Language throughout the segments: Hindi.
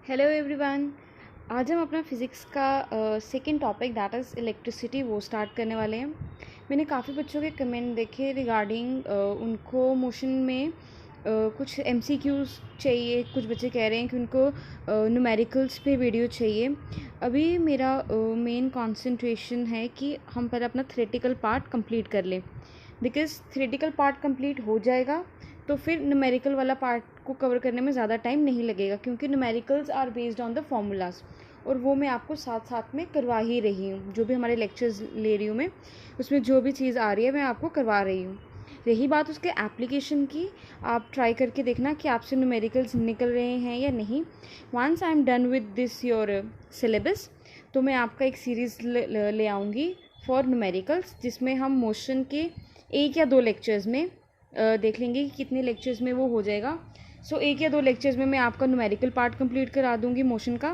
Hello everyone. आज हम अपना फिज़िक्स का second topic that is electricity वो स्टार्ट करने वाले हैं। मैंने काफ़ी बच्चों के कमेंट देखे रिगार्डिंग उनको मोशन में कुछ एमसीक्यूज़ चाहिए। कुछ बच्चे कह रहे हैं कि उनको न्यूमेरिकल्स पे वीडियो चाहिए। अभी मेरा मेन कंसंट्रेशन है कि हम पहले अपना थ्योरेटिकल पार्ट कंप्लीट कर लें, बिकॉज़ थ्योरेटिकल पार्ट कंप्लीट हो जाएगा तो फिर न्यूमेरिकल वाला पार्ट को कवर करने में ज़्यादा टाइम नहीं लगेगा, क्योंकि numericals are based on the formulas और वो मैं आपको साथ साथ में करवा ही रही हूँ। जो भी हमारे लेक्चर्स ले रही हूँ मैं, उसमें जो भी चीज़ आ रही है मैं आपको करवा रही हूँ। रही बात उसके एप्लीकेशन की, आप ट्राई करके देखना कि आपसे न्यूमेरिकल्स निकल रहे हैं या नहीं। Once I am done with this your syllabus, तो मैं आपका एक सीरीज़ ले आऊँगी फॉर न्यूमेरिकल्स, जिसमें हम मोशन के एक या दो लेक्चर्स में देख लेंगे कि कितने लेक्चर्स में वो हो जाएगा। सो एक या दो लेक्चर्स में मैं आपका न्यूमेरिकल पार्ट कंप्लीट करा दूंगी मोशन का।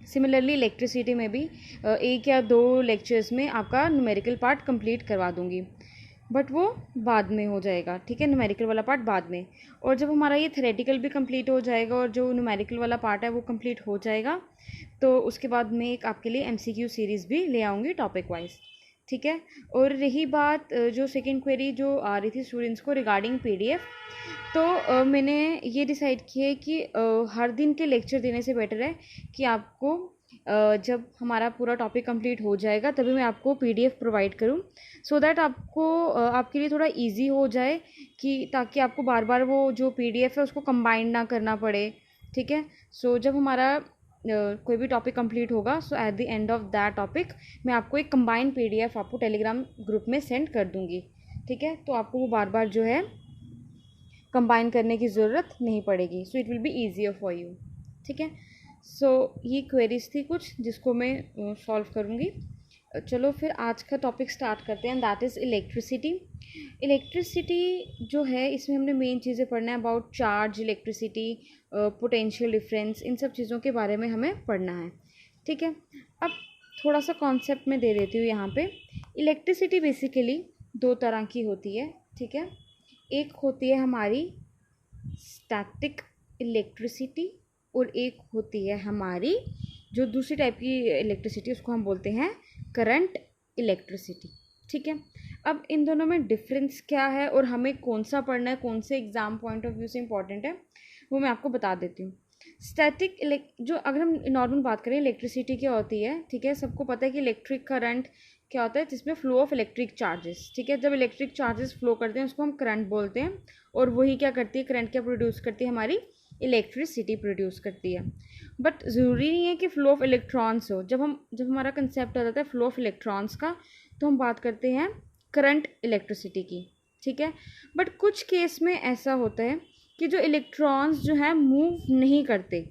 सिमिलरली इलेक्ट्रिसिटी में भी एक या दो लेक्चर्स में आपका न्यूमेरिकल पार्ट कंप्लीट करवा दूंगी, बट वो बाद में हो जाएगा, ठीक है, न्यूमेरिकल वाला पार्ट बाद में। और जब हमारा ये थ्योरेटिकल भी कंप्लीट हो जाएगा और जो न्यूमेरिकल वाला पार्ट है वो कंप्लीट हो जाएगा, तो उसके बाद मैं एक आपके लिए एमसीक्यू सीरीज़ भी ले आऊँगी टॉपिक वाइज, ठीक है। और रही बात जो सेकंड क्वेरी जो आ रही थी स्टूडेंट्स को रिगार्डिंग पीडीएफ, तो मैंने ये डिसाइड किया है कि हर दिन के लेक्चर देने से बेटर है कि आपको जब हमारा पूरा टॉपिक कंप्लीट हो जाएगा तभी मैं आपको पीडीएफ प्रोवाइड करूं, सो दैट आपको आपके लिए थोड़ा इजी हो जाए, कि ताकि आपको बार बार वो जो पीडीएफ है उसको कंबाइन ना करना पड़े, ठीक है। सो जब हमारा कोई भी टॉपिक कंप्लीट होगा, so at the end of that topic मैं आपको एक कंबाइन पीडीएफ आपको टेलीग्राम ग्रुप में सेंड कर दूंगी, ठीक है। तो आपको वो बार बार जो है कंबाइन करने की ज़रूरत नहीं पड़ेगी, so it will be easier for you, ठीक है। सो ये क्वेरीज थी कुछ जिसको मैं सॉल्व करूँगी। चलो फिर आज का टॉपिक स्टार्ट करते हैं, दैट इज़ इलेक्ट्रिसिटी। इलेक्ट्रिसिटी जो है, इसमें हमने मेन चीज़ें पढ़ना है about charge, electricity, potential difference, इन सब चीज़ों के बारे में हमें पढ़ना है, ठीक है। अब थोड़ा सा कॉन्सेप्ट में दे देती हूँ यहाँ पे। इलेक्ट्रिसिटी बेसिकली दो तरह की होती है, ठीक है। एक होती है हमारी स्टैटिक इलेक्ट्रिसिटी और एक होती है हमारी जो दूसरी टाइप की इलेक्ट्रिसिटी, उसको हम बोलते हैं करंट इलेक्ट्रिसिटी, ठीक है। अब इन दोनों में डिफरेंस क्या है और हमें कौन सा पढ़ना है, कौन से एग्जाम पॉइंट ऑफ व्यू से इंपॉर्टेंट है, वो मैं आपको बता देती हूँ। स्टैटिक जो अगर हम नॉर्मल बात करें इलेक्ट्रिसिटी क्या होती है, ठीक है, सबको पता है कि इलेक्ट्रिक करंट क्या होता है, जिसमें फ्लो ऑफ इलेक्ट्रिक चार्जेस, ठीक है। जब इलेक्ट्रिक चार्जेस फ्लो करते हैं उसको हम करंट बोलते हैं, और वही क्या करती है, करंट क्या प्रोड्यूस करती है, हमारी इलेक्ट्रिसिटी प्रोड्यूस करती है। बट ज़रूरी नहीं है कि फ्लो ऑफ इलेक्ट्रॉन्स हो। जब हमारा कंसेप्ट आ जाता है फ्लो ऑफ इलेक्ट्रॉन्स का, तो हम बात करते हैं करंट इलेक्ट्रिसिटी की, ठीक है। बट कुछ केस में ऐसा होता है कि जो इलेक्ट्रॉन्स जो है मूव नहीं करते,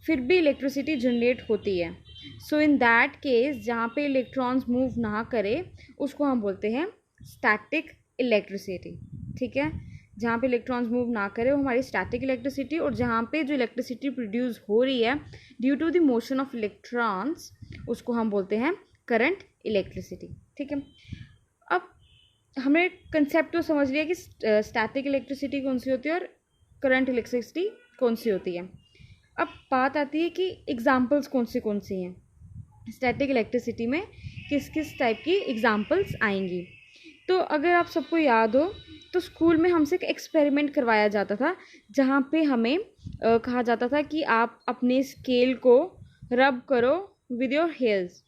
फिर भी इलेक्ट्रिसिटी जनरेट होती है। सो इन दैट केस जहाँ पे इलेक्ट्रॉन्स मूव ना करे उसको हम बोलते हैं स्टैटिक इलेक्ट्रिसिटी, ठीक है। जहाँ पे इलेक्ट्रॉन्स मूव ना करे वो हमारी स्टैटिक इलेक्ट्रिसिटी, और जहाँ पे जो इलेक्ट्रिसिटी प्रोड्यूस हो रही है due to the motion of electrons, उसको हम बोलते हैं करंट इलेक्ट्रिसिटी, ठीक है। अब हमें कंसेप्ट तो समझ लिया कि स्टैटिक इलेक्ट्रिसिटी कौन सी होती है और करंट इलेक्ट्रिसिटी कौन सी होती है। अब बात आती है कि एग्जाम्पल्स कौन सी हैं स्टैटिक इलेक्ट्रिसिटी में, किस किस टाइप की एग्जाम्पल्स आएंगी। तो अगर आप सबको याद हो तो स्कूल में हमसे एक एक्सपेरिमेंट करवाया जाता था, जहाँ पे हमें कहा जाता था कि आप अपने स्केल को रब करो विद योर हेयर्स,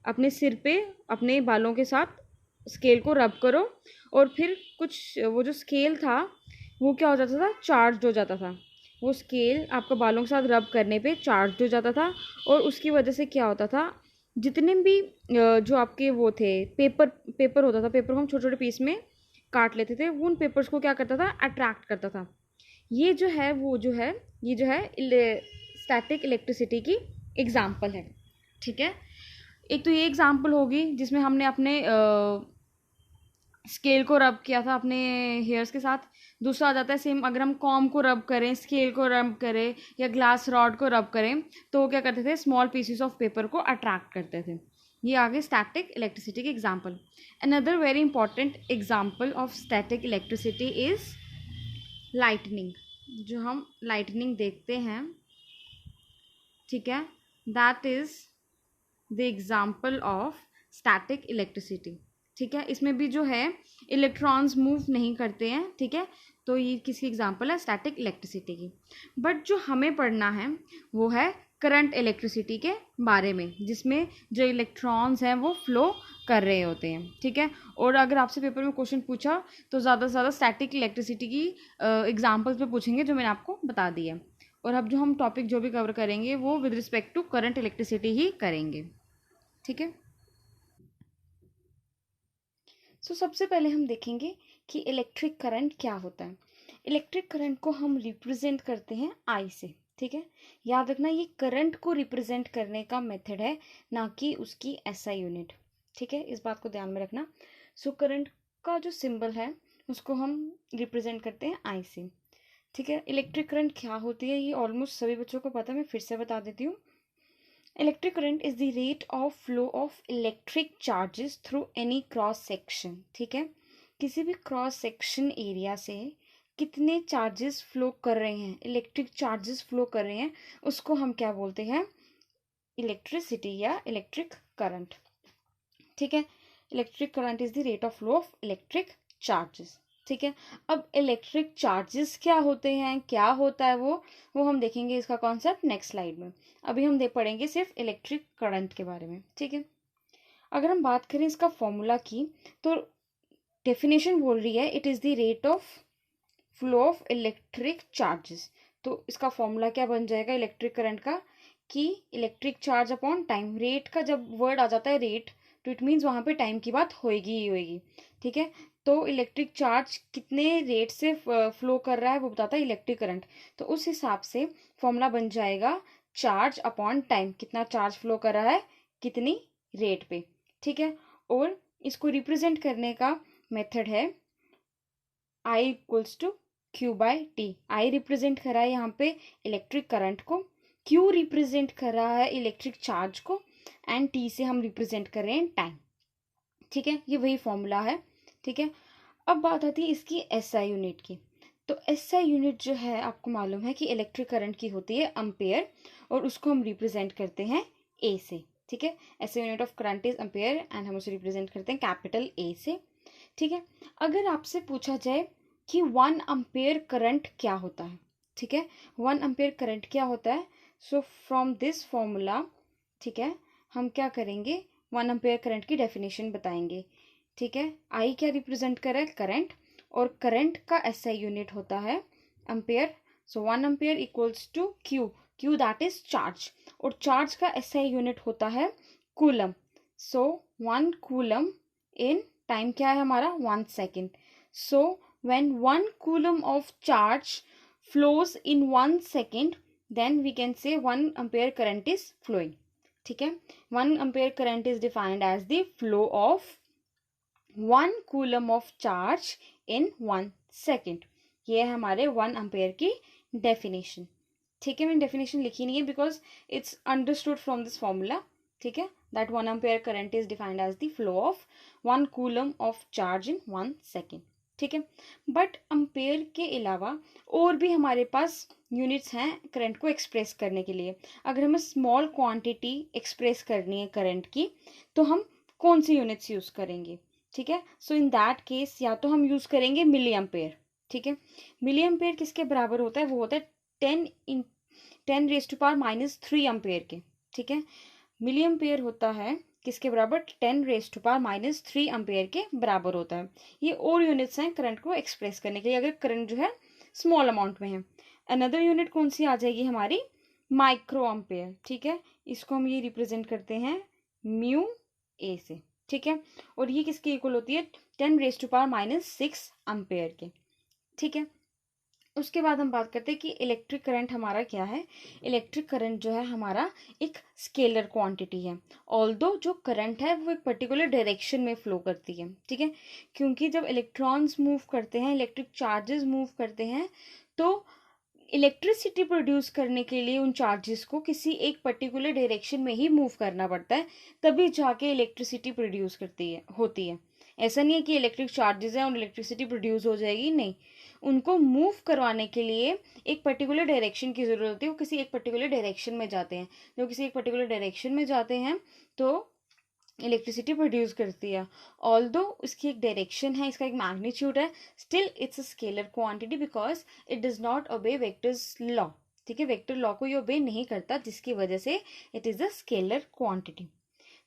अपने सिर पे अपने बालों के साथ स्केल को रब करो, और फिर कुछ वो जो स्केल था वो क्या हो जाता था, चार्ज हो जाता था। वो स्केल आपका बालों के साथ रब करने पे चार्ज हो जाता था, और उसकी वजह से क्या होता था, जितने भी जो आपके वो थे पेपर होता था, पेपर को हम छोटे छोटे पीस में काट लेते थे, उन पेपर्स को क्या करता था, अट्रैक्ट करता था। ये जो है ये जो है स्टैटिक इलेक्ट्रिसिटी की एग्जाम्पल है, ठीक है। एक तो ये एग्जाम्पल होगी जिसमें हमने अपने स्केल को रब किया था अपने हेयर्स के साथ। दूसरा आ जाता है सेम, अगर हम कॉम को रब करें, स्केल को रब करें या ग्लास रॉड को रब करें, तो वो क्या करते थे, स्मॉल पीसेस ऑफ पेपर को अट्रैक्ट करते थे। ये आगे स्टैटिक इलेक्ट्रिसिटी के example. Another very important example of static electricity is lightning. जो हम लाइटनिंग देखते हैं ठीक है, that is the example of static electricity. ठीक है, इसमें भी जो है इलेक्ट्रॉन्स मूव नहीं करते हैं। ठीक है, तो ये किसकी एग्जाम्पल है, स्टैटिक इलेक्ट्रिसिटी की। बट जो हमें पढ़ना है वो है करंट इलेक्ट्रिसिटी के बारे में, जिसमें जो इलेक्ट्रॉन्स हैं वो फ्लो कर रहे होते हैं। ठीक है, और अगर आपसे पेपर में क्वेश्चन पूछा तो ज़्यादा से ज़्यादा स्टैटिक इलेक्ट्रिसिटी की एग्जाम्पल्स पे पूछेंगे, जो मैंने आपको बता दी है। और अब जो हम टॉपिक जो भी कवर करेंगे वो with respect to current electricity ही करेंगे। ठीक है, सो सबसे पहले हम देखेंगे कि इलेक्ट्रिक करंट क्या होता है। इलेक्ट्रिक करंट को हम रिप्रेजेंट करते हैं आई से। ठीक है, याद रखना ये करंट को रिप्रेजेंट करने का मेथड है, ना कि उसकी एसआई यूनिट। ठीक है, इस बात को ध्यान में रखना। सो करंट का जो सिंबल है उसको हम रिप्रेजेंट करते हैं आई से। ठीक है, इलेक्ट्रिक करंट क्या होती है ये ऑलमोस्ट सभी बच्चों को पता है, मैं फिर से बता देती हूँ। Electric current is the rate of flow of electric charges through any cross section. ठीक है, किसी भी क्रॉस सेक्शन एरिया से कितने चार्जेस फ्लो कर रहे हैं, इलेक्ट्रिक चार्जेस फ्लो कर रहे हैं, उसको हम क्या बोलते हैं, इलेक्ट्रिसिटी या इलेक्ट्रिक करंट। ठीक है, electric current is the rate of flow of electric charges. ठीक है, अब इलेक्ट्रिक चार्जेस क्या होते हैं, क्या होता है वो हम देखेंगे इसका कॉन्सेप्ट नेक्स्ट स्लाइड में। अभी हम देख पढ़ेंगे सिर्फ इलेक्ट्रिक करंट के बारे में। ठीक है, अगर हम बात करें इसका फॉर्मूला की, तो डेफिनेशन बोल रही है it is the rate of flow of electric charges. तो इसका फॉर्मूला क्या बन जाएगा इलेक्ट्रिक करंट का, कि electric charge upon time. Rate का जब वर्ड आ जाता है रेट, तो इट मीन्स वहाँ पे टाइम की बात होएगी ही होएगी। ठीक है, तो इलेक्ट्रिक चार्ज कितने रेट से फ्लो कर रहा है वो बताता है इलेक्ट्रिक करंट। तो उस हिसाब से फॉर्मूला बन जाएगा चार्ज अपॉन टाइम, कितना चार्ज फ्लो कर रहा है कितनी रेट पे। ठीक है, और इसको रिप्रेजेंट करने का मेथड है I equals to Q by T. I represent कर रहा है यहाँ पे इलेक्ट्रिक करंट को, Q रिप्रेजेंट कर रहा है इलेक्ट्रिक चार्ज को, एंड T से हम रिप्रेजेंट कर रहे हैं टाइम। ठीक है, ये वही फॉर्मूला है। ठीक है, अब बात आती है इसकी एसआई यूनिट की। तो एसआई यूनिट जो है आपको मालूम है कि इलेक्ट्रिक करंट की होती है अम्पेयर, और उसको हम रिप्रेजेंट करते हैं ए से। ठीक है, SI unit of current is ampere and हम उसे रिप्रेजेंट करते हैं कैपिटल ए से। ठीक है, अगर आपसे पूछा जाए कि 1 अम्पेयर करंट क्या होता है, ठीक है, 1 अम्पेयर करंट क्या होता है, सो फ्रॉम दिस फॉर्मूला, ठीक है, हम क्या करेंगे 1 अम्पेयर करंट की डेफिनेशन बताएंगे। ठीक है, आई क्या रिप्रेजेंट कर रहा है, करंट, और करंट का एसआई यूनिट होता है ampere. So 1 ampere equals to Q, Q that is charge, और चार्ज का एसआई यूनिट होता है coulomb. So 1 coulomb in time क्या है हमारा 1 second. So when 1 coulomb of charge flows in 1 second, then we can say 1 ampere current is flowing. ठीक है, 1 ampere current is defined as the flow of 1 coulomb of charge in 1 second. ये है हमारे 1 ampere की डेफिनेशन। ठीक है, मैंने डेफिनेशन लिखी नहीं है because it's understood from this formula. ठीक है, that 1 ampere current is defined as the flow of 1 coulomb of charge in 1 second. ठीक है, बट अम्पेयर के अलावा और भी हमारे पास यूनिट्स हैं करंट को एक्सप्रेस करने के लिए। अगर हमें स्मॉल क्वांटिटी एक्सप्रेस करनी है करंट की, तो हम कौन सी यूनिट्स यूज़ करेंगे। ठीक है, सो इन दैट केस या तो हम यूज़ करेंगे मिली एम्पेयर। ठीक है, मिली एम्पेयर किसके बराबर होता है, वो होता है 10 × 3 एम्पेयर के। ठीक है, मिली एम्पेयर होता है किसके बराबर, 10 × एम्पेयर के बराबर होता है। ये और यूनिट्स हैं करंट को एक्सप्रेस करने के लिए, अगर करंट जो है स्मॉल अमाउंट में है। अनदर यूनिट कौन सी आ जाएगी हमारी, माइक्रो एम्पेयर। ठीक है, इसको हम ये रिप्रेजेंट करते हैं म्यू ए से। ठीक है, और ये किसके इक्वल होती है 10⁻⁻⁶ एम्पेयर के। ठीक है, उसके बाद हम बात करते हैं कि इलेक्ट्रिक करंट हमारा क्या है। इलेक्ट्रिक करंट जो है हमारा एक स्केलर क्वांटिटी है, ऑल्दो जो करंट है वो एक पर्टिकुलर डायरेक्शन में फ्लो करती है। ठीक है, क्योंकि जब इलेक्ट्रॉन्स मूव करते हैं, इलेक्ट्रिक चार्जेस मूव करते हैं, तो इलेक्ट्रिसिटी प्रोड्यूस करने के लिए उन चार्जेस को किसी एक पर्टिकुलर डायरेक्शन में ही मूव करना पड़ता है, तभी जाके इलेक्ट्रिसिटी प्रोड्यूस होती है। ऐसा नहीं है कि इलेक्ट्रिक चार्जेस हैं और इलेक्ट्रिसिटी प्रोड्यूस हो जाएगी, नहीं, उनको मूव करवाने के लिए एक पर्टिकुलर डायरेक्शन की ज़रूरत होती है, वो किसी एक पर्टिकुलर डायरेक्शन में जाते हैं। जो किसी एक पर्टिकुलर डायरेक्शन में जाते हैं तो इलेक्ट्रिसिटी प्रोड्यूस करती है। ऑल्दो इसकी एक डायरेक्शन है, इसका एक मैग्नीट्यूड है, still it's a scalar quantity because it does not obey vectors law. ठीक है, वेक्टर लॉ को ये ओबे नहीं करता, जिसकी वजह से it is a scalar quantity.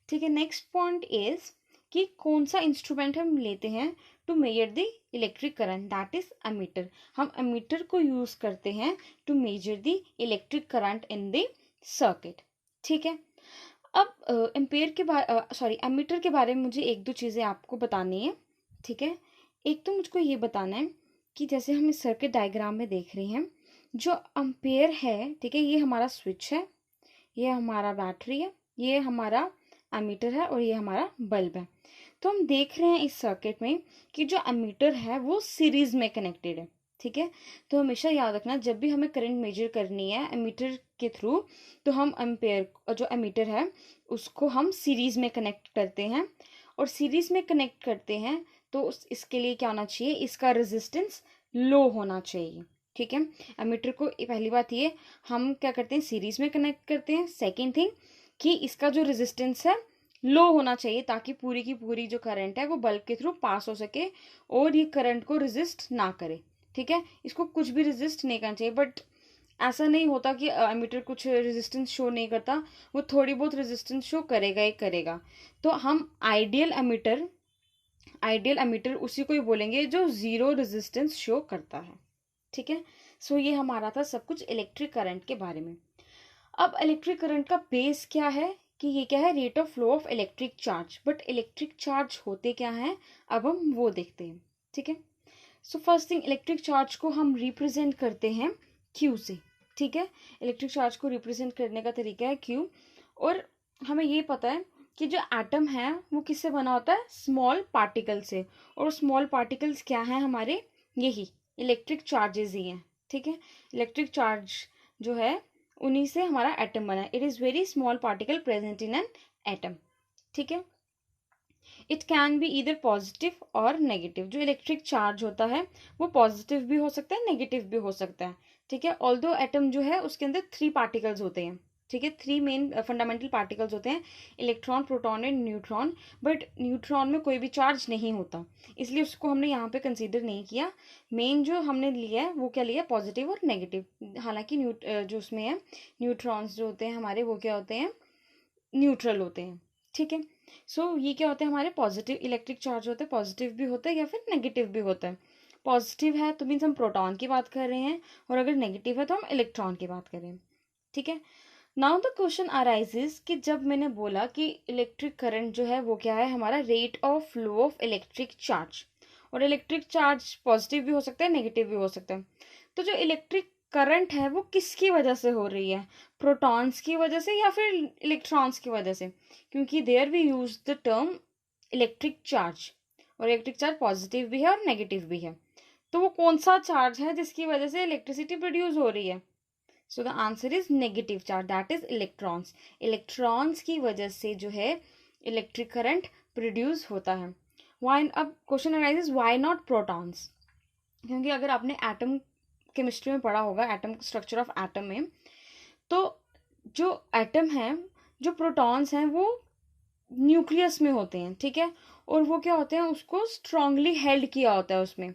ठीक है, नेक्स्ट पॉइंट इज कि कौन सा इंस्ट्रूमेंट हम लेते हैं to measure the electric current, that is ammeter. हम अमीटर को यूज करते हैं to measure the electric current in the circuit. ठीक है, अब एम्पेयर के बारे अमीटर के बारे में मुझे एक दो चीज़ें आपको बतानी है। ठीक है, एक तो मुझको ये बताना है कि जैसे हम इस सर्किट डायग्राम में देख रहे हैं, जो अम्पेयर है, ठीक है, ये हमारा स्विच है, ये हमारा बैटरी है, ये हमारा एमीटर है और ये हमारा बल्ब है। तो हम देख रहे हैं इस सर्किट में कि जो एमीटर है वो सीरीज में कनेक्टेड है। ठीक है, तो हमेशा याद रखना जब भी हमें करंट मेजर करनी है एमीटर के थ्रू, तो हम एम्पेयर जो एमीटर है उसको हम सीरीज में कनेक्ट करते हैं। और सीरीज में कनेक्ट करते हैं तो इसके लिए क्या होना चाहिए, इसका रेजिस्टेंस लो होना चाहिए। ठीक है, एमीटर को पहली बात ये हम क्या करते हैं, सीरीज में कनेक्ट करते हैं। सेकेंड थिंग कि इसका जो रेजिस्टेंस है लो होना चाहिए, ताकि पूरी की पूरी जो करंट है वो बल्ब के थ्रू पास हो सके और ये करंट को रेजिस्ट ना करे। ठीक है, इसको कुछ भी रेजिस्ट नहीं करना चाहिए, बट ऐसा नहीं होता कि एमीटर कुछ रेजिस्टेंस शो नहीं करता, वो थोड़ी बहुत रेजिस्टेंस शो करेगा ही करेगा। तो हम आइडियल एमीटर उसी को ही बोलेंगे जो जीरो रेजिस्टेंस शो करता है। ठीक है, सो ये हमारा था सब कुछ इलेक्ट्रिक करंट के बारे में। अब इलेक्ट्रिक करंट का बेस क्या है कि ये क्या है, rate of flow of electric charge. But electric charge होते क्या हैं, अब हम वो देखते हैं। ठीक है, so first thing electric charge को हम रिप्रेजेंट करते हैं क्यू से। ठीक है, इलेक्ट्रिक चार्ज को रिप्रेजेंट करने का तरीका है क्यू। और हमें ये पता है कि जो एटम है वो किससे बना होता है, स्मॉल पार्टिकल से। और स्मॉल पार्टिकल्स क्या हैं हमारे, यही इलेक्ट्रिक चार्जेस ही हैं। ठीक है, इलेक्ट्रिक चार्ज जो है उन्हीं से हमारा एटम बना है। It is very small particle present in an atom. ठीक है, it can be either positive और नेगेटिव। जो इलेक्ट्रिक चार्ज होता है वो पॉजिटिव भी हो सकता है, नेगेटिव भी हो सकता है। ठीक है, ऑल्दो एटम जो है उसके अंदर 3 पार्टिकल्स होते हैं। ठीक है, 3 मेन फंडामेंटल पार्टिकल्स होते हैं, electron, proton and neutron. But neutron में कोई भी चार्ज नहीं होता, इसलिए उसको हमने यहाँ पे कंसीडर नहीं किया। मेन जो हमने लिया है वो क्या लिया, पॉजिटिव और नेगेटिव। हालांकि जो उसमें है न्यूट्रॉन्स जो होते हैं हमारे वो क्या होते हैं, न्यूट्रल होते हैं। ठीक है, सो ये क्या होते हैं हमारे पॉजिटिव इलेक्ट्रिक चार्ज होते हैं, पॉजिटिव भी होता है या फिर नेगेटिव भी होता है। पॉजिटिव है तो मीन्स हम प्रोटॉन की बात कर रहे हैं, और अगर नेगेटिव है तो हम इलेक्ट्रॉन की बात कर रहे हैं। ठीक है, नाउ द क्वेश्चन अराइजेस कि जब मैंने बोला कि इलेक्ट्रिक करंट जो है वो क्या है, हमारा rate of flow of electric charge. और इलेक्ट्रिक चार्ज पॉजिटिव भी हो सकता है, नेगेटिव भी हो सकता है। तो जो इलेक्ट्रिक करंट है वो किसकी वजह से हो रही है, प्रोटॉन्स की वजह से या फिर इलेक्ट्रॉन्स की वजह से, क्योंकि there we use the term electric charge. और इलेक्ट्रिक चार्ज पॉजिटिव भी है और नेगेटिव भी है। तो वो कौन सा चार्ज है जिसकी वजह से इलेक्ट्रिसिटी प्रोड्यूस हो रही है, so the answer is negative charge, that is electrons. Electrons की वजह से जो है इलेक्ट्रिक करंट प्रोड्यूस होता है। वाई, अब question arises why not protons, क्योंकि अगर आपने एटम केमिस्ट्री में पढ़ा होगा, एटम स्ट्रक्चर ऑफ एटम में, तो जो एटम है, जो प्रोटॉन्स हैं वो न्यूक्लियस में होते हैं। ठीक है, और वो क्या होते हैं, उसको स्ट्रांगली हेल्ड किया होता है उसमें।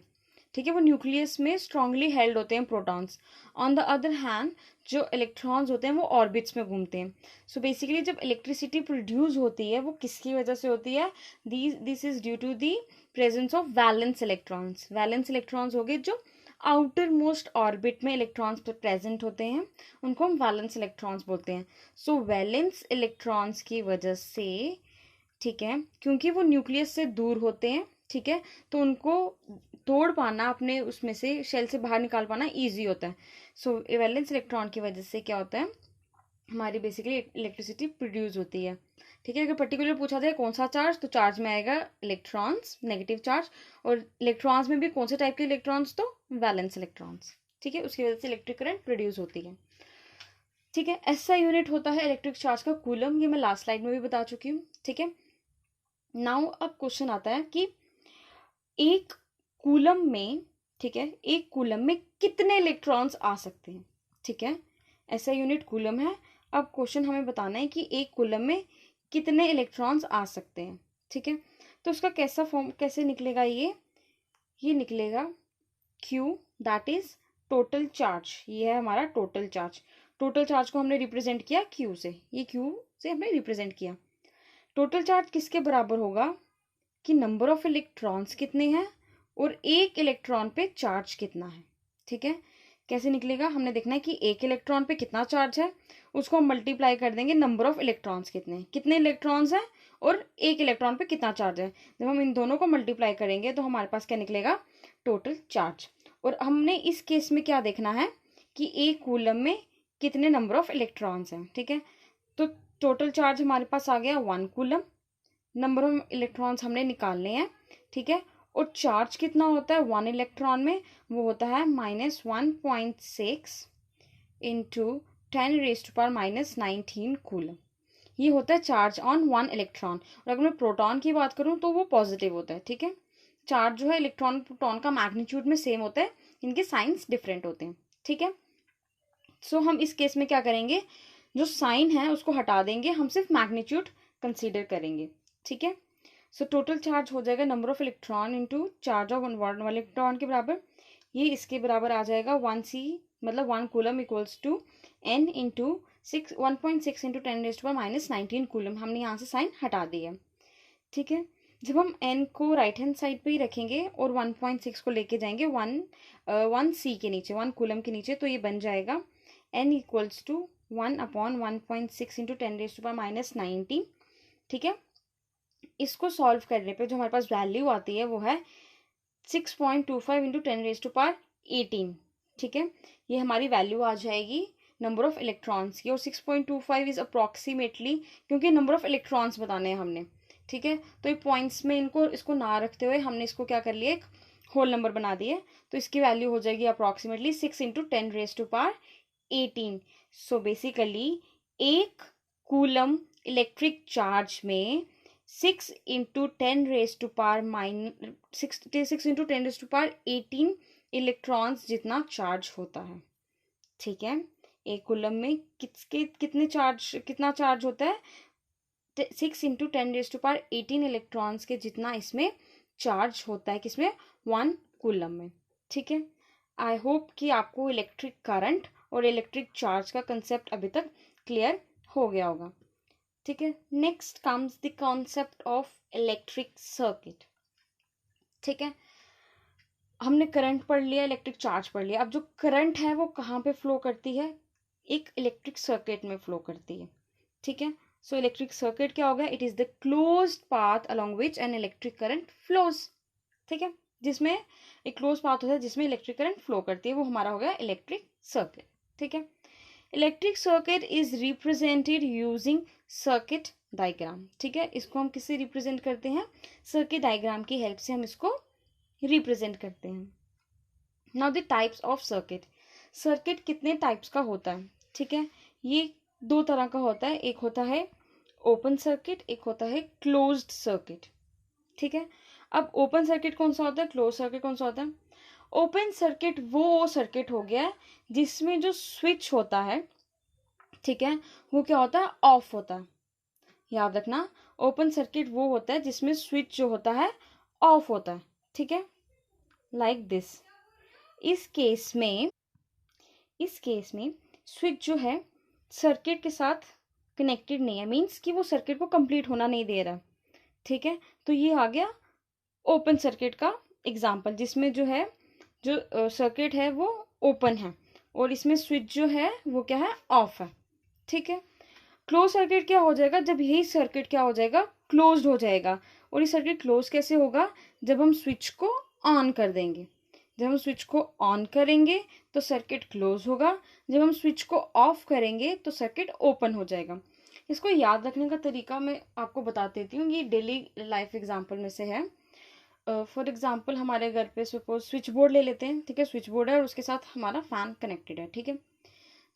ठीक है, वो न्यूक्लियस में स्ट्रांगली हेल्ड होते हैं protons. On the other hand जो इलेक्ट्रॉन्स होते हैं वो ऑर्बिट्स में घूमते हैं। सो बेसिकली जब इलेक्ट्रिसिटी प्रोड्यूस होती है वो किसकी वजह से होती है, this is due to the presence of valence electrons. Valence electrons हो गए जो आउटर मोस्ट ऑर्बिट में इलेक्ट्रॉन्स प्रेजेंट होते हैं, उनको हम वैलेंस इलेक्ट्रॉन्स बोलते हैं। सो वैलेंस इलेक्ट्रॉन्स की वजह से, ठीक है, क्योंकि वो न्यूक्लियस से दूर होते हैं, ठीक है, तो उनको तोड़ पाना, अपने उसमें से शेल से बाहर निकाल पाना ईजी होता है। सो वैलेंस इलेक्ट्रॉन की वजह से क्या होता है, हमारी बेसिकली इलेक्ट्रिसिटी प्रोड्यूस होती है। ठीक है, अगर पर्टिकुलर पूछा जाए कौन सा चार्ज, तो चार्ज में आएगा इलेक्ट्रॉन्स, नेगेटिव चार्ज। और इलेक्ट्रॉन्स में भी कौन से टाइप के इलेक्ट्रॉन्स, तो वैलेंस इलेक्ट्रॉन्स। ठीक है, उसकी वजह से इलेक्ट्रिक करंट प्रोड्यूस होती है। ठीक है, ऐसा यूनिट होता है इलेक्ट्रिक चार्ज का कूलम, ये मैं लास्ट स्लाइड में भी बता चुकी हूँ। ठीक है, नाउ अब क्वेश्चन आता है कि एक कूलम में ठीक है, एक कूलम में कितने इलेक्ट्रॉन्स आ सकते हैं, ठीक है, ऐसा यूनिट कूलम है। अब क्वेश्चन हमें बताना है कि एक कूलम में कितने इलेक्ट्रॉन्स आ सकते हैं, ठीक है। तो उसका कैसा फॉर्म कैसे निकलेगा, ये निकलेगा Q, that is total charge. ये है हमारा टोटल चार्ज। टोटल चार्ज को हमने रिप्रेजेंट किया Q से, ये Q से हमने रिप्रेजेंट किया। टोटल चार्ज किसके बराबर होगा कि नंबर ऑफ इलेक्ट्रॉन्स कितने हैं और एक इलेक्ट्रॉन पे चार्ज कितना है, ठीक है। कैसे निकलेगा, हमने देखना है कि एक इलेक्ट्रॉन पे कितना चार्ज है, उसको हम मल्टीप्लाई कर देंगे नंबर ऑफ इलेक्ट्रॉन्स कितने इलेक्ट्रॉन्स हैं और एक इलेक्ट्रॉन पे कितना चार्ज है। जब हम इन दोनों को मल्टीप्लाई करेंगे तो हमारे पास क्या निकलेगा, टोटल चार्ज। और हमने इस केस में क्या देखना है कि एक कूलम में कितने नंबर ऑफ इलेक्ट्रॉन्स हैं, ठीक है। तो टोटल चार्ज हमारे पास आ गया 1 कूलम, नंबर ऑफ इलेक्ट्रॉन्स हमने निकालने हैं, ठीक है। और चार्ज कितना होता है 1 इलेक्ट्रॉन में, वो होता है -1.6 इंटू 10⁻⁻19 कूलम। ये होता है चार्ज ऑन 1 इलेक्ट्रॉन। और अगर मैं प्रोटॉन की बात करूं तो वो पॉजिटिव होता है, ठीक है। चार्ज जो है इलेक्ट्रॉन प्रोटॉन का मैग्नीट्यूड में सेम होता है, इनके साइंस डिफरेंट होते हैं, ठीक है। सो हम इस केस में क्या करेंगे, जो साइन है उसको हटा देंगे, हम सिर्फ मैग्नीट्यूड कंसीडर करेंगे, ठीक है। सो टोटल चार्ज हो जाएगा number of electron into charge of one electron के बराबर। ये इसके बराबर आ जाएगा 1C, मतलब 1 coulomb equals to n into 1.6 into 10⁻⁻19 coulomb. हमने यहाँ से साइन हटा दिया, ठीक है। जब हम n को राइट हैंड साइड पे ही रखेंगे और 1.6 को लेके जाएंगे 1C के नीचे, 1 कूलम के नीचे, तो ये बन जाएगा n इक्वल्स टू 1/1.6 इंटू 10⁻⁻19, ठीक है। इसको सॉल्व करने पे जो हमारे पास वैल्यू आती है वो है 6.25 इंटू 10⁻18, ठीक है। ये हमारी वैल्यू आ जाएगी नंबर ऑफ इलेक्ट्रॉन्स की। और 6.25 इज अप्रॉक्सीमेटली, क्योंकि नंबर ऑफ इलेक्ट्रॉन्स बताने हैं हमने, ठीक है। तो ये पॉइंट्स में इसको ना रखते हुए हमने इसको क्या कर लिया, एक होल नंबर बना दिए। तो इसकी वैल्यू हो जाएगी अप्रॉक्सीमेटली 6 इंटू 10⁻18। सो बेसिकली एक कूलम इलेक्ट्रिक चार्ज में 6 इंटू 10⁻18 इलेक्ट्रॉन्स जितना चार्ज होता है, ठीक है। एक कूलम में कितना चार्ज होता है, 6 इंटू 10⁻18 इलेक्ट्रॉन्स के जितना इसमें चार्ज होता है, किसमें, 1 कूलम में, ठीक है। आई होप कि आपको इलेक्ट्रिक करंट और इलेक्ट्रिक चार्ज का कंसेप्ट अभी तक क्लियर हो गया होगा, ठीक है। Next comes the concept of electric circuit, ठीक है। हमने करंट पढ़ लिया, इलेक्ट्रिक चार्ज पढ़ लिया। अब जो करंट है वो कहाँ पे फ्लो करती है, एक इलेक्ट्रिक सर्किट में फ्लो करती है, ठीक है। सो इलेक्ट्रिक सर्किट क्या होगा, it is the closed path along which an electric current flows, ठीक है। जिसमें एक क्लोज पाथ होता है जिसमें इलेक्ट्रिक करंट फ्लो करती है, वो हमारा हो गया इलेक्ट्रिक सर्किट, ठीक है। Electric circuit is represented using circuit diagram, ठीक है। इसको हम किससे रिप्रेजेंट करते हैं, सर्किट डायग्राम की हेल्प से हम इसको रिप्रेजेंट करते हैं। Now the types of circuit. Circuit कितने टाइप्स का होता है, ठीक है। ये 2 तरह का होता है, एक होता है ओपन सर्किट, एक होता है क्लोज्ड सर्किट, ठीक है। अब ओपन सर्किट कौन सा होता है, क्लोज सर्किट कौन सा होता है। ओपन सर्किट वो सर्किट हो गया जिसमें जो स्विच होता है, ठीक है, वो क्या होता है, ऑफ होता है। याद रखना, ओपन सर्किट वो होता है जिसमें स्विच जो होता है ऑफ होता है, ठीक है, लाइक दिस। इस केस में स्विच जो है सर्किट के साथ कनेक्टेड नहीं है, मीन्स कि वो सर्किट को कंप्लीट होना नहीं दे रहा, ठीक है। तो ये आ गया ओपन सर्किट का एग्जाम्पल, जिसमें जो है जो सर्किट है वो ओपन है और इसमें स्विच जो है वो क्या है, ऑफ है, ठीक है। क्लोज सर्किट क्या हो जाएगा, जब यही सर्किट क्या हो जाएगा, क्लोज्ड हो जाएगा। और ये सर्किट क्लोज कैसे होगा, जब हम स्विच को ऑन कर देंगे। जब हम स्विच को ऑन करेंगे तो सर्किट क्लोज होगा, जब हम स्विच को ऑफ करेंगे तो सर्किट ओपन हो जाएगा। इसको याद रखने का तरीका मैं आपको बता देती हूँ, ये डेली लाइफ एग्जाम्पल में से है। फॉर एग्जाम्पल हमारे घर पे सपोज स्विच बोर्ड ले लेते हैं, ठीक है। स्विच बोर्ड है और उसके साथ हमारा फैन कनेक्टेड है, ठीक है।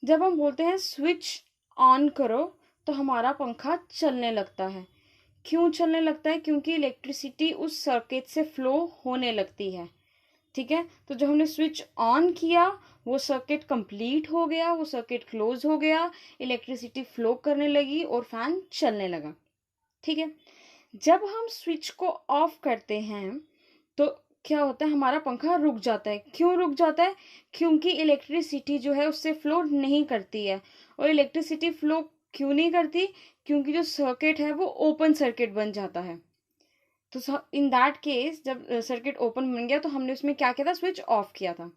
जब हम बोलते हैं स्विच ऑन करो तो हमारा पंखा चलने लगता है। क्यों चलने लगता है, क्योंकि इलेक्ट्रिसिटी उस सर्किट से फ्लो होने लगती है, ठीक है। तो जब हमने स्विच ऑन किया वो सर्किट कंप्लीट हो गया, वो सर्किट क्लोज हो गया, इलेक्ट्रिसिटी फ्लो करने लगी और फैन चलने लगा। ठीक है। जब हम स्विच को ऑफ करते हैं तो क्या होता है, हमारा पंखा रुक जाता है। क्यों रुक जाता है? क्योंकि इलेक्ट्रिसिटी जो है उससे फ्लो नहीं करती है। और इलेक्ट्रिसिटी फ्लो क्यों नहीं करती? क्योंकि जो सर्किट है वो ओपन सर्किट बन जाता है। तो इन दैट केस जब सर्किट ओपन बन गया तो हमने उसमें क्या किया था, स्विच ऑफ किया था।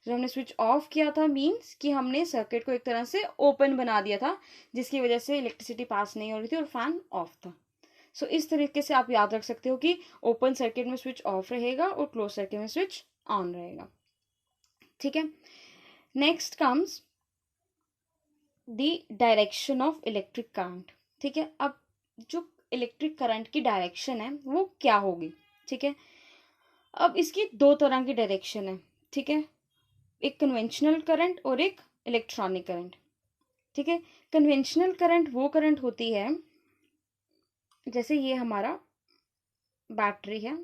जब हमने स्विच ऑफ किया था मीन्स कि हमने सर्किट को एक तरह से ओपन बना दिया था, जिसकी वजह से इलेक्ट्रिसिटी पास नहीं हो रही थी और फैन ऑफ था। सो इस तरीके से आप याद रख सकते हो कि ओपन सर्किट में स्विच ऑफ रहेगा और क्लोज सर्किट में स्विच ऑन रहेगा। ठीक है। Next comes the direction of electric current. ठीक है। अब जो इलेक्ट्रिक करंट की डायरेक्शन है वो क्या होगी? ठीक है। अब इसकी दो तरह की डायरेक्शन है। ठीक है। एक कन्वेंशनल करंट और एक इलेक्ट्रॉनिक करंट। ठीक है। कन्वेंशनल करंट वो करंट होती है, जैसे ये हमारा बैटरी है।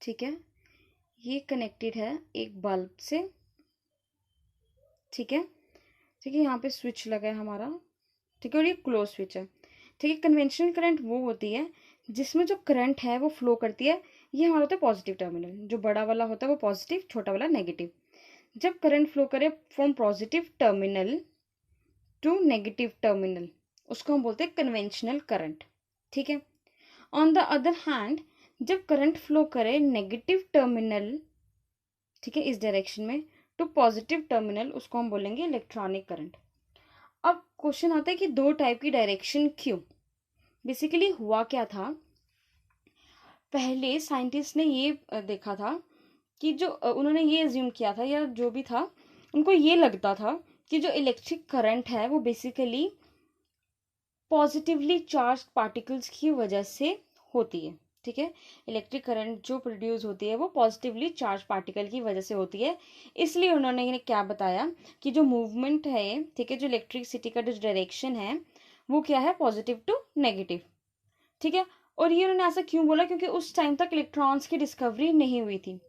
ठीक है। ये कनेक्टेड है एक बल्ब से। ठीक है। ठीक है। यहाँ पे स्विच लगा है हमारा। ठीक है। और ये क्लोज स्विच है। ठीक है। कन्वेंशनल करंट वो होती है जिसमें जो करंट है वो फ्लो करती है। ये हमारा होता है पॉजिटिव टर्मिनल, जो बड़ा वाला होता है वो पॉजिटिव, छोटा वाला नेगेटिव। जब करंट फ्लो करे from positive terminal to negative terminal, उसको हम बोलते हैं कन्वेंशनल करंट। ठीक है। ऑन द अदर हैंड जब करंट फ्लो करे नेगेटिव टर्मिनल, ठीक है, इस डायरेक्शन में टू पॉजिटिव टर्मिनल, उसको हम बोलेंगे इलेक्ट्रॉनिक करंट। अब क्वेश्चन आता है कि दो टाइप की डायरेक्शन क्यों? बेसिकली हुआ क्या था, पहले साइंटिस्ट ने ये देखा था कि जो उन्होंने ये एज्यूम किया था या जो भी था, उनको ये लगता था कि जो इलेक्ट्रिक करंट है वो बेसिकली पॉजिटिवली चार्ज पार्टिकल्स की वजह से होती है। ठीक है। इलेक्ट्रिक करंट जो प्रोड्यूस होती है वो पॉजिटिवली चार्ज पार्टिकल की वजह से होती है। इसलिए उन्होंने क्या बताया कि जो मूवमेंट है, ठीक है, जो इलेक्ट्रिसिटी का जो डायरेक्शन है वो क्या है, पॉजिटिव टू नेगेटिव। ठीक है। और ये उन्होंने ऐसा क्यों बोला? क्योंकि उस टाइम तक इलेक्ट्रॉन्स की डिस्कवरी नहीं हुई थी।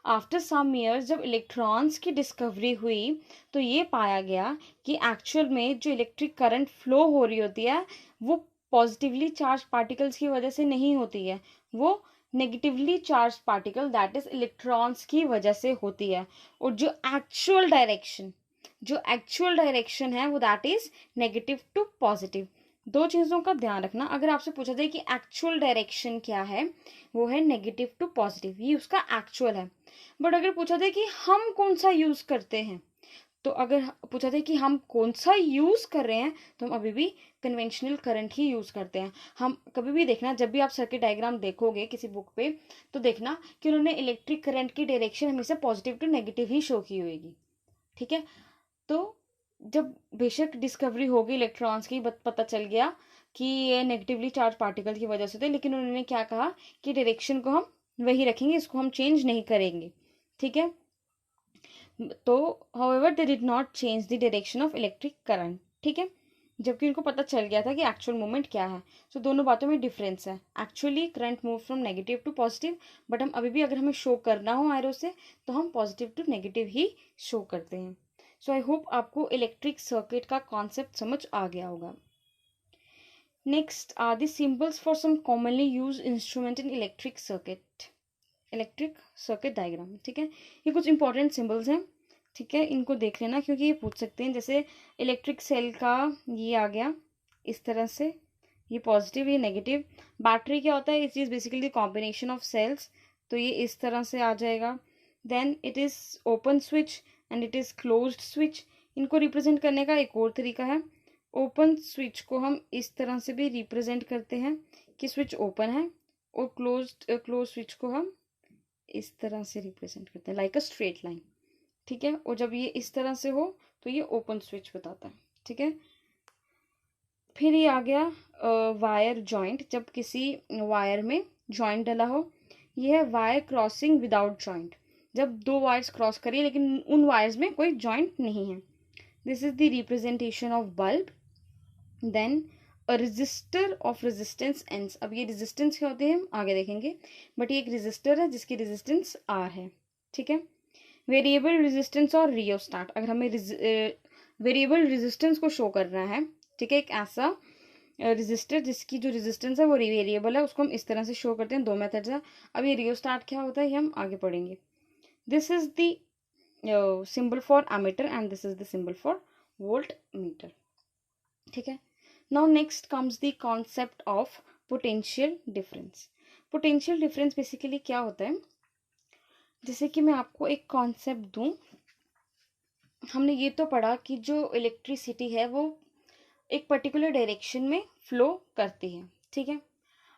आफ्टर सम ईयर्स जब इलेक्ट्रॉन्स की डिस्कवरी हुई तो ये पाया गया कि एक्चुअल में जो इलेक्ट्रिक करंट फ्लो हो रही होती है वो पॉजिटिवली चार्ज पार्टिकल्स की वजह से नहीं होती है, वो negatively charge particle that is electrons की वजह से होती है। और जो एक्चुअल डायरेक्शन है वो that is negative to positive. दो चीजों का ध्यान रखना, अगर आपसे पूछा जाए कि एक्चुअल डायरेक्शन क्या है, वो है नेगेटिव टू पॉजिटिव, ये उसका एक्चुअल है। बट अगर पूछा जाए कि हम कौन सा यूज करते हैं, तो अगर पूछा जाए कि हम कौन सा यूज कर रहे हैं, तो हम अभी भी कन्वेंशनल करंट ही यूज करते हैं। हम कभी भी देखना, जब भी आप सर्किट डायग्राम देखोगे किसी बुक पे, तो देखना कि उन्होंने इलेक्ट्रिक करंट की डायरेक्शन हमेशा पॉजिटिव टू नेगेटिव ही शो की होगी। ठीक है। तो जब बेशक डिस्कवरी होगी इलेक्ट्रॉन्स की, पता चल गया कि ये नेगेटिवली चार्ज पार्टिकल की वजह से थे, लेकिन उन्होंने क्या कहा कि डायरेक्शन को हम वही रखेंगे, इसको हम चेंज नहीं करेंगे। ठीक है। तो however they did not change the direction of electric current. ठीक है। जबकि उनको पता चल गया था कि एक्चुअल मूवमेंट क्या है। सो दोनों बातों में डिफरेंस है। Actually current move from negative to positive, but हम अभी भी अगर हमें शो करना हो एरो से तो हम पॉजिटिव टू नेगेटिव ही शो करते हैं। सो आई होप आपको इलेक्ट्रिक सर्किट का कॉन्सेप्ट समझ आ गया होगा। Next are the symbols for some commonly use instrument in electric circuit diagram. ठीक है। ये कुछ इंपॉर्टेंट सिंबल्स हैं। ठीक है। इनको देख लेना क्योंकि ये पूछ सकते हैं। जैसे इलेक्ट्रिक सेल का ये आ गया इस तरह से, ये पॉजिटिव, ये नेगेटिव। बैटरी क्या होता है? It is basically the combination of cells, तो ये इस तरह से आ जाएगा। Then it is open switch and it is closed switch. इनको रिप्रेजेंट करने का एक और तरीका है। ओपन स्विच को हम इस तरह से भी रिप्रेजेंट करते हैं कि स्विच ओपन है, और क्लोज स्विच को हम इस तरह से रिप्रेजेंट करते हैं लाइक अ स्ट्रेट लाइन। ठीक है। और जब ये इस तरह से हो तो ये ओपन स्विच बताता है। ठीक है। फिर ये आ गया वायर जॉइंट। जब किसी वायर में जॉइंट डला हो, ये है वायर क्रॉसिंग विदाउट जॉइंट। जब दो वायर्स क्रॉस करिए लेकिन उन वायर्स में कोई जॉइंट नहीं है। This is the representation of bulb. Then register of resistance एंस। अब ये रेजिस्टेंस क्या होते हैं हम आगे देखेंगे, बट ये एक रजिस्टर है जिसकी रेजिस्टेंस आर है, ठीक है। वेरिएबल रेजिस्टेंस और रियोस्टाट, अगर हमें वेरिएबल रेजिस्टेंस को शो करना है, ठीक है, एक ऐसा रजिस्टर जिसकी जो रेजिस्टेंस है वो वेरिएबल है, उसको हम इस तरह से शो करते हैं, दो मेथड है। अब ये रियोस्टाट क्या होता है ये हम आगे पढ़ेंगे। This is the symbol for ammeter and this is the symbol for volt meter, ठीक है। Now next comes the concept of potential difference. Potential difference basically क्या होता है, जैसे कि मैं आपको एक कॉन्सेप्ट दूं, हमने ये तो पढ़ा कि जो इलेक्ट्रिसिटी है वो एक पर्टिकुलर डायरेक्शन में फ्लो करती है, ठीक है।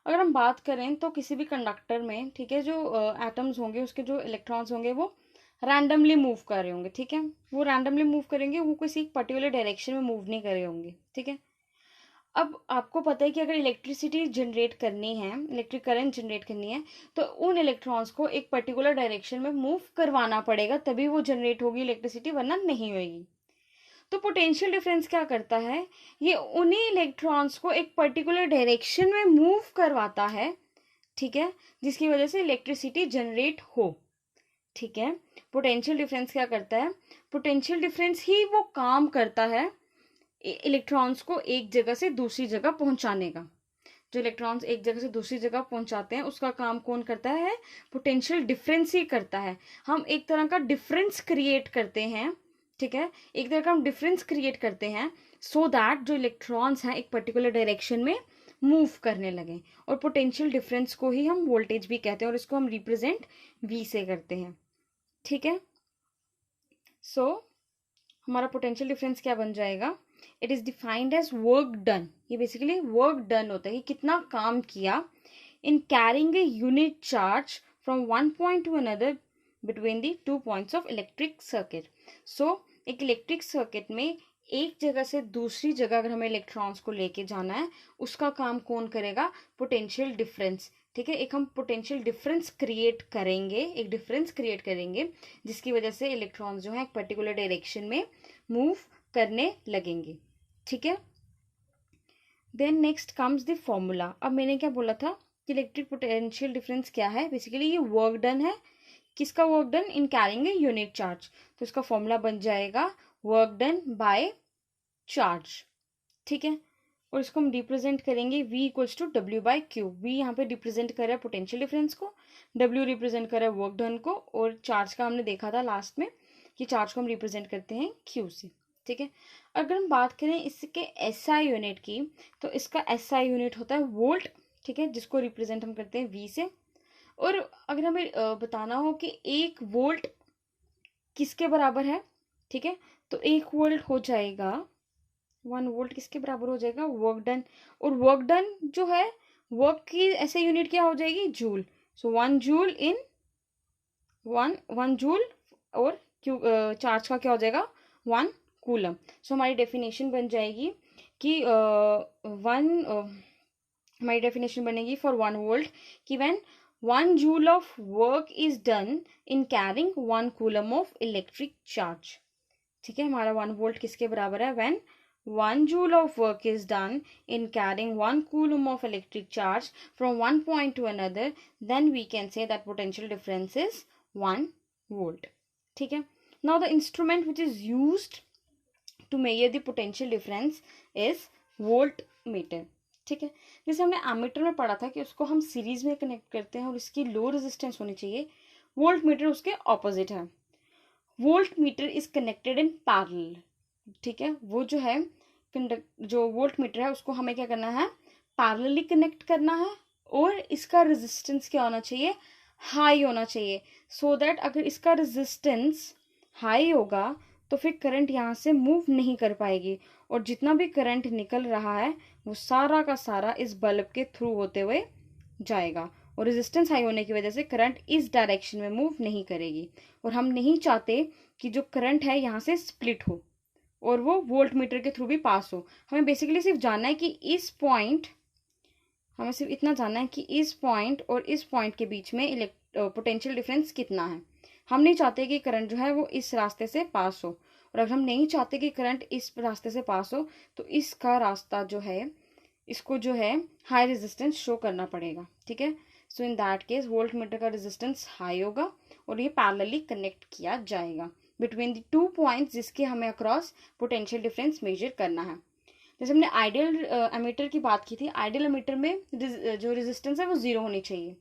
अगर हम बात करें तो किसी भी कंडक्टर में, ठीक है, जो एटम्स होंगे उसके जो इलेक्ट्रॉन्स होंगे वो रैंडमली मूव कर रहे होंगे, ठीक है। वो रैंडमली मूव करेंगे, वो किसी पर्टिकुलर डायरेक्शन में मूव नहीं कर रहे होंगे, ठीक है। अब आपको पता है कि अगर इलेक्ट्रिसिटी जनरेट करनी है, इलेक्ट्रिक करंट जनरेट करनी है, तो उन इलेक्ट्रॉन्स को एक पर्टिकुलर डायरेक्शन में मूव करवाना पड़ेगा, तभी वो जनरेट होगी इलेक्ट्रिसिटी, वरना नहीं होगी। तो पोटेंशियल डिफरेंस क्या करता है, ये उन्हीं इलेक्ट्रॉन्स को एक पर्टिकुलर डायरेक्शन में मूव करवाता है, ठीक है, जिसकी वजह से इलेक्ट्रिसिटी जनरेट हो, ठीक है। पोटेंशियल डिफरेंस क्या करता है, पोटेंशियल डिफरेंस ही वो काम करता है इलेक्ट्रॉन्स को एक जगह से दूसरी जगह पहुंचाने का। जो इलेक्ट्रॉन्स एक जगह से दूसरी जगह पहुंचाते हैं उसका काम कौन करता है, पोटेंशियल डिफरेंस ही करता है। हम एक तरह का डिफरेंस क्रिएट करते हैं, ठीक है, एक तरह का हम डिफरेंस क्रिएट करते हैं सो दैट जो इलेक्ट्रॉन्स हैं एक पर्टिकुलर डायरेक्शन में मूव करने लगे। और पोटेंशियल डिफरेंस को ही हम वोल्टेज भी कहते हैं और इसको हम रिप्रेजेंट वी से करते हैं, ठीक है। सो हमारा पोटेंशियल डिफरेंस क्या बन जाएगा, it is defined as work done. ये बेसिकली वर्क डन होता है कि कितना काम किया in carrying a unit charge from one point to another between the 2 points of electric circuit. So एक इलेक्ट्रिक सर्किट में एक जगह से दूसरी जगह अगर हमें इलेक्ट्रॉन्स को लेके जाना है, उसका काम कौन करेगा, पोटेंशियल डिफरेंस, ठीक है। एक हम पोटेंशियल डिफरेंस क्रिएट करेंगे, एक डिफरेंस क्रिएट करेंगे जिसकी वजह से इलेक्ट्रॉन्स जो है एक पर्टिकुलर डायरेक्शन में मूव करने लगेंगे, ठीक है। Then next comes the formula. अब मैंने क्या बोला था कि इलेक्ट्रिक पोटेंशियल डिफरेंस क्या है, बेसिकली ये वर्क डन है, किसका work done, in carrying a unit charge. तो इसका फॉर्मूला बन जाएगा वर्क डन बाय चार्ज, ठीक है। और इसको हम रिप्रेजेंट करेंगे v equals to W by Q. V यहाँ पे रिप्रेजेंट कर रहा है पोटेंशियल डिफरेंस को, w रिप्रेजेंट कर रहा है वर्क डन को, और चार्ज का हमने देखा था लास्ट में कि चार्ज को हम रिप्रेजेंट करते हैं q से, ठीक है। अगर हम बात करें इसके SI यूनिट की, तो इसका SI यूनिट होता है वोल्ट, ठीक है, जिसको रिप्रेजेंट हम करते हैं v से। और अगर हमें बताना हो कि 1 वोल्ट किसके बराबर है, ठीक है, तो 1 वोल्ट हो जाएगा, 1 वोल्ट किसके बराबर हो जाएगा, वर्क डन। और वर्क डन जो है, वर्क की ऐसे यूनिट क्या हो जाएगी, जूल। सो 1 जूल इन 1 जूल, और चार्ज का क्या हो जाएगा, 1 कूलम। सो हमारी डेफिनेशन बन जाएगी कि हमारी डेफिनेशन बनेगी फॉर 1 वोल्ट कि when 1 joule of work is done in carrying 1 coulomb of electric charge, ठीक है। हमारा 1 वोल्ट किसके बराबर है, when 1 joule of work is done in carrying 1 coulomb of electric charge from one point to another, then we can say that potential difference is 1 volt, ठीक है। Now the instrument which is used to measure the potential difference is voltmeter, ठीक है। जैसे हमने एमीटर में पढ़ा था कि उसको हम सीरीज में कनेक्ट करते हैं और इसकी लो रेजिस्टेंस होनी चाहिए, वोल्टमीटर उसके ऑपोजिट है। Voltmeter is connected in parallel, ठीक है। वो जो है जो वोल्ट मीटर है उसको हमें क्या करना है, पैरेलली कनेक्ट करना है, और इसका रेजिस्टेंस क्या होना चाहिए, हाई होना चाहिए, सो दैट अगर इसका रेजिस्टेंस हाई होगा तो फिर करंट यहाँ से मूव नहीं कर पाएगी, और जितना भी करंट निकल रहा है वो सारा का सारा इस बल्ब के थ्रू होते हुए जाएगा, और रेजिस्टेंस हाई होने की वजह से करंट इस डायरेक्शन में मूव नहीं करेगी। और हम नहीं चाहते कि जो करंट है यहाँ से स्प्लिट हो और वो वोल्ट मीटर के थ्रू भी पास हो। हमें बेसिकली सिर्फ जानना है कि इस पॉइंट, हमें सिर्फ इतना जानना है कि इस पॉइंट और इस पॉइंट के बीच में पोटेंशियल डिफरेंस कितना है। हम नहीं चाहते कि करंट जो है वो इस रास्ते से पास हो, और अगर हम नहीं चाहते कि करंट इस रास्ते से पास हो तो इसका रास्ता जो है, इसको जो है हाई रेजिस्टेंस शो करना पड़ेगा, ठीक है। So in that case voltmeter का रेजिस्टेंस हाई होगा और ये पैरेलली कनेक्ट किया जाएगा बिटवीन द 2 पॉइंट्स जिसके हमें अक्रॉस पोटेंशियल डिफरेंस मेजर करना है। जैसे हमने आइडियल एमीटर की बात की थी, आइडियल एमीटर में जो रेजिस्टेंस है वो 0 होनी चाहिए।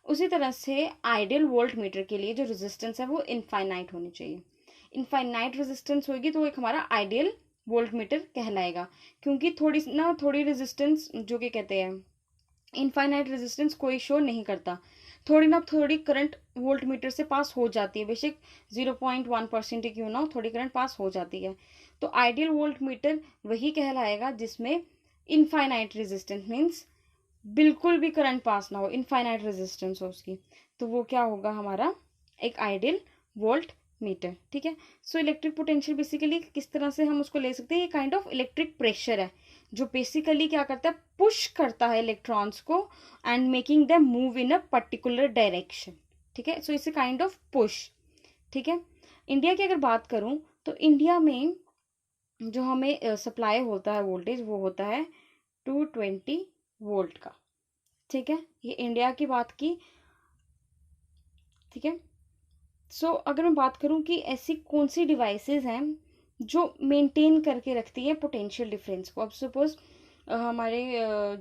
उसी तरह से आइडियल वोल्ट मीटर के लिए जो रेजिस्टेंस है वो इनफाइनाइट होनी चाहिए। इनफाइनाइट रेजिस्टेंस होगी तो एक हमारा आइडियल वोल्ट मीटर कहलाएगा, क्योंकि थोड़ी रेजिस्टेंस जो कि कहते हैं इनफाइनाइट रेजिस्टेंस कोई शो नहीं करता, थोड़ी करंट वोल्ट मीटर से पास हो जाती है, बेशक 0.1% ही क्यों ना हो, थोड़ी करंट पास हो जाती है। तो आइडियल वोल्ट मीटर वही कहलाएगा जिसमें इनफाइनाइट रेजिस्टेंस मीन्स बिल्कुल भी करंट पास ना हो, इनफाइनाइट रेजिस्टेंस हो उसकी, तो वो क्या होगा हमारा एक आइडियल वोल्ट मीटर, ठीक है। सो इलेक्ट्रिक पोटेंशियल बेसिकली किस तरह से हम उसको ले सकते हैं, ये काइंड ऑफ इलेक्ट्रिक प्रेशर है जो बेसिकली क्या करता है, पुश करता है इलेक्ट्रॉन्स को and making them move in a particular direction, ठीक है। So it's a kind of push, ठीक है। इंडिया की अगर बात करूं तो इंडिया में जो हमें सप्लाई होता है वोल्टेज वो होता है 220 वोल्ट का, ठीक है। ये इंडिया की बात की, ठीक है। सो अगर मैं बात करूं कि ऐसी कौन सी डिवाइसेस हैं जो मेंटेन करके रखती है पोटेंशियल डिफरेंस को। अब सपोज हमारे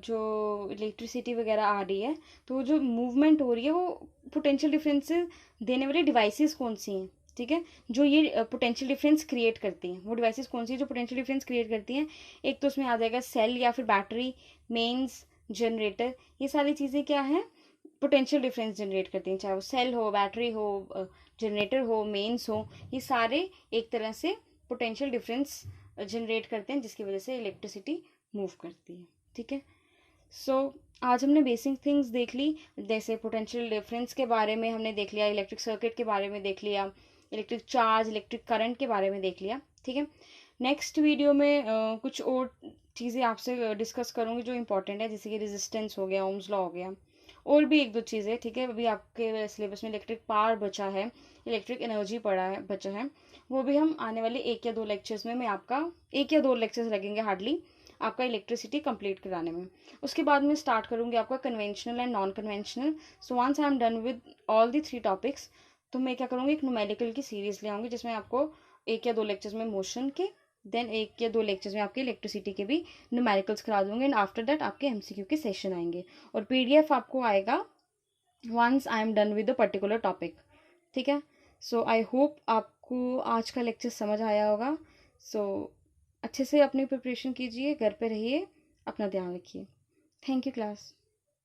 जो इलेक्ट्रिसिटी वगैरह आ रही है तो जो मूवमेंट हो रही है वो पोटेंशियल डिफरेंसेस देने वाली डिवाइसेस कौन सी हैं, ठीक है, जो ये पोटेंशियल डिफरेंस क्रिएट करती हैं। वो डिवाइसेस कौन सी है जो पोटेंशियल डिफरेंस क्रिएट करती हैं, एक तो उसमें आ जाएगा सेल या फिर बैटरी, मेंस, जनरेटर, ये सारी चीज़ें क्या हैं, पोटेंशियल डिफरेंस जनरेट करती हैं, चाहे वो सेल हो, बैटरी हो, जनरेटर हो, मेंस हो, ये सारे एक तरह से पोटेंशियल डिफरेंस जनरेट करते हैं जिसकी वजह से इलेक्ट्रिसिटी मूव करती है, ठीक है। सो आज हमने बेसिक थिंग्स देख ली, जैसे पोटेंशियल डिफरेंस के बारे में हमने देख लिया, इलेक्ट्रिक सर्किट के बारे में देख लिया, इलेक्ट्रिक चार्ज, इलेक्ट्रिक करंट के बारे में देख लिया, ठीक है। नेक्स्ट वीडियो में कुछ और चीज़ें आपसे डिस्कस करूंगी जो इंपॉर्टेंट है, जैसे कि रेजिस्टेंस हो गया, ओम्स लॉ हो गया, और भी एक दो चीज़ें, ठीक है। अभी आपके सिलेबस में इलेक्ट्रिक पावर बचा है, इलेक्ट्रिक एनर्जी बचा है, वो भी हम आने वाले 1 या 2 लेक्चर्स में मैं आपका 1 या 2 लेक्चर्स लगेंगे हार्डली आपका इलेक्ट्रिसिटी कंप्लीट कराने में। उसके बाद मैं स्टार्ट करूंगी आपका conventional and non conventional. So once I am done with all the 3 topics तो मैं क्या करूँगी, एक न्यूमेरिकल की सीरीज ले आऊँगी जिसमें आपको 1 या 2 लेक्चर्स में मोशन के, देन 1 या 2 लेक्चर्स में आपके इलेक्ट्रिसिटी के भी न्यूमेरिकल्स करा दूंगी, एंड आफ्टर दैट आपके एमसीक्यू के सेशन आएंगे और पीडीएफ आपको आएगा once I am done with the particular topic, ठीक है। सो आई होप आपको आज का लेक्चर समझ आया होगा। सो अच्छे से अपनी प्रिपरेशन कीजिए, घर पे रहिए, अपना ध्यान रखिए। Thank you class.